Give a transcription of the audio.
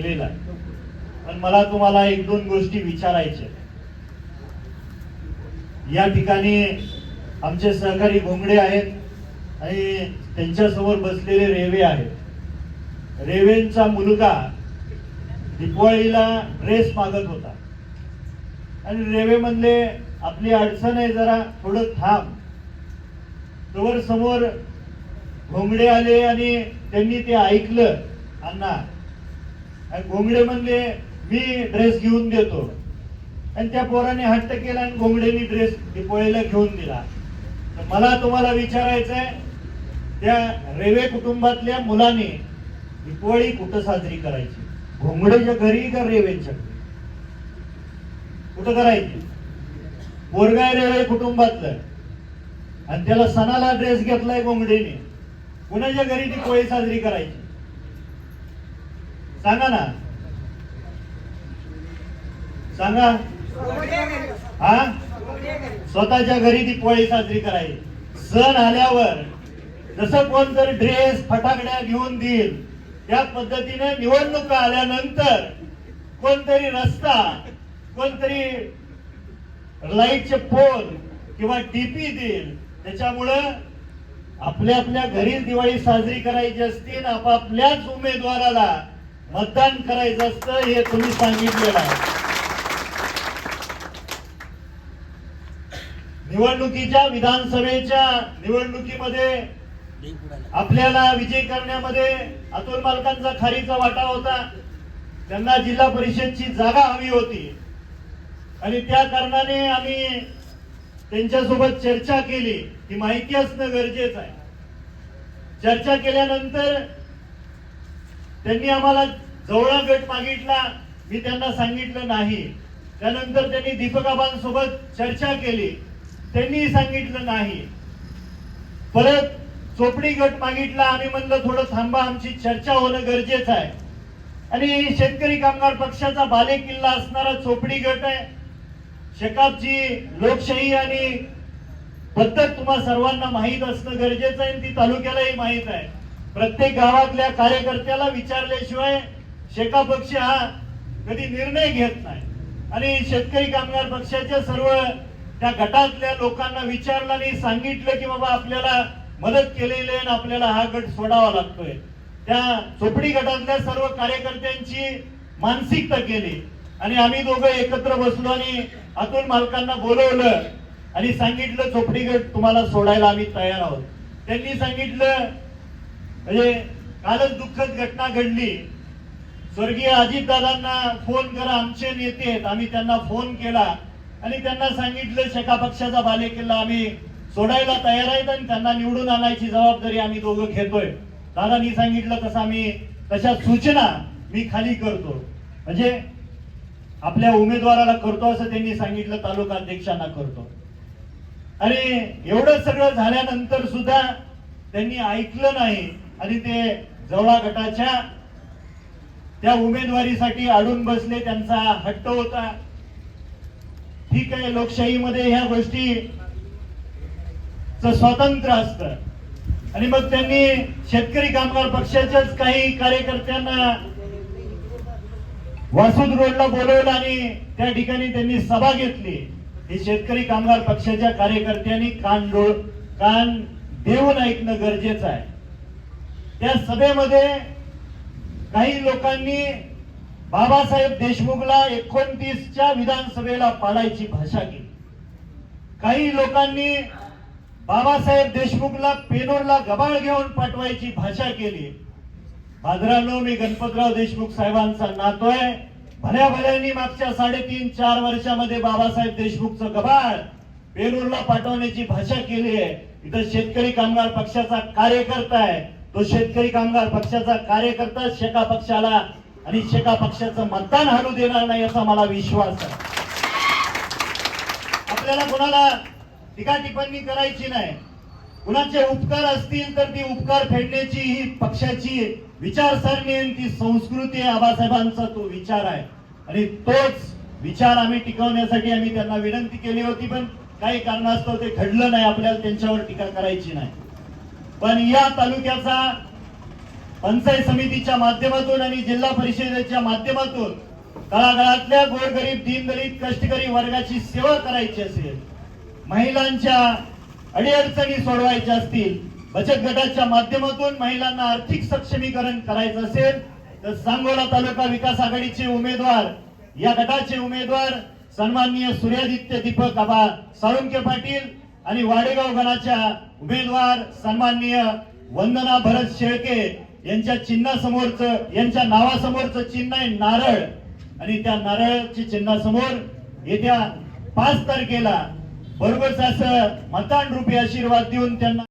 केलेला आहे. पण मला तुम्हाला एक दोन गोष्टी विचारायच्या. या ठिकाणी आमचे सहकारी घोंगडे आहेत आणि त्यांच्यासमोर बसलेले रेवे आहेत. रेवेंचा मुलगा दिवाळीला ड्रेस मागत होता आणि रेवे म्हणले आपली अडचण आहे, जरा थोडं थांब. तोवर समोर घोंगडे आले आणि त्यांनी ते ऐकलं. अण्णा घोंगडे म्हणले मी ड्रेस घेऊन देतो आणि त्या पोराने हट्ट केला आणि घोंगडेनी ड्रेस दिवाळीला घेऊन दिला. तर मला तुम्हाला विचारायचं आहे, त्या रेवे कुटुंबातल्या मुलाने दिवाळी कुठं साजरी करायची? घोंगडेच्या घरी का रेवेंच्या घरी? कुठं करायची? पोरगाय रेवे कुटुंबातलं आणि त्याला सणाला ड्रेस घेतलाय घोंगडेने. कुणाच्या घरी दिवाळी साजरी करायची सांगा ना, सांगा. हा, स्वतःच्या घरी दिवाळी साजरी करायची. सण आल्यावर जसं कोण जर ड्रेस फटाकड्या घेऊन देईल त्या पद्धतीने निवडणुका आल्यानंतर कोणतरी रस्ता, कोणतरी लाईटचे पोल किंवा डीपी देईल. त्याच्यामुळं आपल्या आपल्या घरीच दिवाळी साजरी करायची असते, आपापल्याच उमेदवाराला मतदान करायचं असतं, हे तुम्ही सांगितलेलं आहे. निवडणुकीच्या विधानसभेच्या निवडणुकीमध्ये आपल्याला विजय करण्यामध्ये अतुल मालकांचा खारीचा वाटा होता. त्यांना जिल्हा परिषदची जागा हवी होती आणि त्या कारणाने आम्ही त्यांच्यासोबत चर्चा केली. ही माहिती असणं गरजेचं आहे. चर्चा केल्यानंतर त्यांनी आम्हाला जवळा गट मागितला. मी त्यांना सांगितलं नाही. त्यानंतर त्यांनी दीपकाबांसोबत चर्चा केली. त्यांनी सांगितलं नाही. परत चोपडी गट मागितला. आम्ही म्हणलं थोडं थांबा, आमची चर्चा होणं गरजेचं आहे. आणि शेतकरी कामगार पक्षाचा बालेकिल्ला असणारा चोपडी गट आहे. शेकापची लोकशाही आणि पद्धत तुम्हा सर्वांना माहीत असणं गरजेचं आहे. ती तालुक्यालाही माहीत आहे. प्रत्येक गावातल्या कार्यकर्त्याला विचारल्याशिवाय शेका पक्ष हा कधी निर्णय घेत नाही. आणि शेतकरी कामगार पक्षाच्या सर्व त्या गटातल्या लोकांना विचारलं आणि सांगितलं की बाबा आपल्याला मदत केलेली आहे, आपल्याला हा गट सोडावा लागतोय. त्या चोपडी गटातल्या सर्व कार्यकर्त्यांची मानसिकता केली आणि आम्ही दोघं एकत्र बसलो आणि अतुल मालकांना बोलवलं आणि सांगितलं चोपडी गट तुम्हाला सोडायला आम्ही तयार आहोत. त्यांनी सांगितलं, म्हणजे कालच दुःखद घटना घडली. स्वर्गीय अजितदादांना फोन करा, आमचे नेते आहेत. आम्ही त्यांना फोन केला आणि त्यांना सांगितलं शेका पक्षाचा बालेकिल्ला आम्ही सोडायला तयार आहेत आणि त्यांना निवडून आणायची जबाबदारी आम्ही दोघं घेतोय. दादांनी सांगितलं तसं आम्ही तशा सूचना मी खाली करतो, म्हणजे आपल्या उमेदवाराला करतो असं त्यांनी सांगितलं. तालुका अध्यक्षांना करतो. आणि एवढं सगळं झाल्यानंतर सुद्धा त्यांनी ऐकलं नाही आणि ते जवळा गटाच्या त्या उमेदवारीसाठी अडून बसले. त्यांचा हट्ट होता. ठीक आहे, लोकशाहीमध्ये ह्या गोष्टीचं स्वातंत्र्य असतं. आणि मग त्यांनी शेतकरी कामगार पक्षाच्याच काही कार्यकर्त्यांना वासुद रोडला बोलवलं आणि त्या ठिकाणी त्यांनी सभा घेतली. हे शेतकरी कामगार पक्षाच्या कार्यकर्त्यांनी कान देऊन ऐकणं गरजेचं आहे. त्या सभेमध्ये काही लोकांनी बाबासाहेब देशमुखला 29च्या विधानसभेला पाडायची भाषा केली. काही लोकांनी बाबासाहेब देशमुखला पेनोरला गबाळ घेऊन पाठवायची भाषा केली. भाद्रानो, मी गणपतराव देशमुख साहेबांचा नातो आहे. भल्या भल्यांनी मागच्या 3.5-4 वर्षामध्ये बाबासाहेब देशमुखचं गबाळ पेनोरला पाठवण्याची भाषा केली आहे. इथं शेतकरी कामगार पक्षाचा कार्यकर्ता आहे. तो शेतकरी कामगार पक्षाचा कार्यकर्ता शेका पक्षाला आणि शेका पक्षाचं मतदान हलू देणार नाही असा मला विश्वास आहे. आपल्याला कोणाला टीका टिप्पणी करायची नाही. कुणाचे उपकार असतील तर ती उपकार फेडण्याची ही पक्षाची विचारसरणी आणि ती संस्कृती आहे. आबासाहेबांचा तो विचार आहे आणि तोच विचार आम्ही टिकवण्यासाठी आम्ही त्यांना विनंती केली होती. पण काही कारणास्तव ते घडलं नाही. आपल्याला त्यांच्यावर टीका करायची नाही. पण या तालुक्याचा पंचायत समितीच्या माध्यमातून आणि जिल्हा परिषदेच्या माध्यमातून तळागाळातल्या गोरगरीब दीनदलित कष्टकरी वर्गाची सेवा करायची असेल, महिलांच्या अडीअडचणी सोडवायच्या असतील, बचत गटाच्या माध्यमातून महिलांना आर्थिक सक्षमीकरण करायचं असेल तर सांगोला तालुका विकास आघाडीचे उमेदवार, या गटाचे उमेदवार सन्माननीय सूर्यादित्य दीपक आबा साळुंके पाटील आणि वाडेगाव गणाच्या उमेदवार सन्माननीय वंदना भरत शेळके यांच्या चिन्हासमोरचं, यांच्या नावासमोरचं चिन्ह आहे नारळ, आणि त्या नारळाच्या चिन्हासमोर येत्या 5 तारखेला बरोबर असं मतान रूपी आशीर्वाद देऊन त्यांना